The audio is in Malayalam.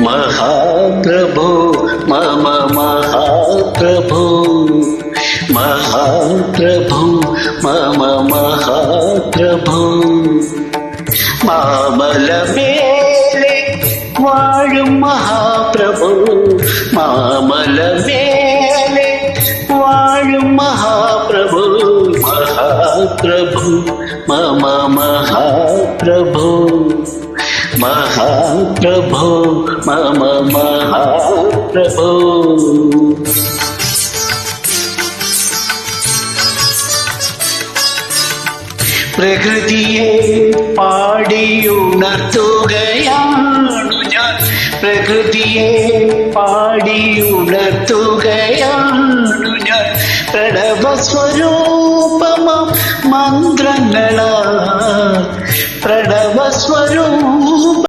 മഹാപ്രഭോ മമ മഹാപ്രഭോ മഹാപ്രഭോ മമ മഹാപ്രഭോ മാമലമേലെ വാഴും മഹാപ്രഭു മാമലമേലെ വാഴും മഹാപ്രഭു മഹാപ്രഭു മമ മഹാപ്രഭു മഹാപ്രഭു മമ മഹാപ്രഭു പ്രകൃതിയെ പാടിയുണർത്തുകയാണു ഞാൻ പ്രകൃതിയെ പാടിയുണർത്തുകയാണു ഞാൻ പ്രണവസ്വരൂപമാം മന്ത്രങ്ങളാ പ്രണവസ്വരൂപ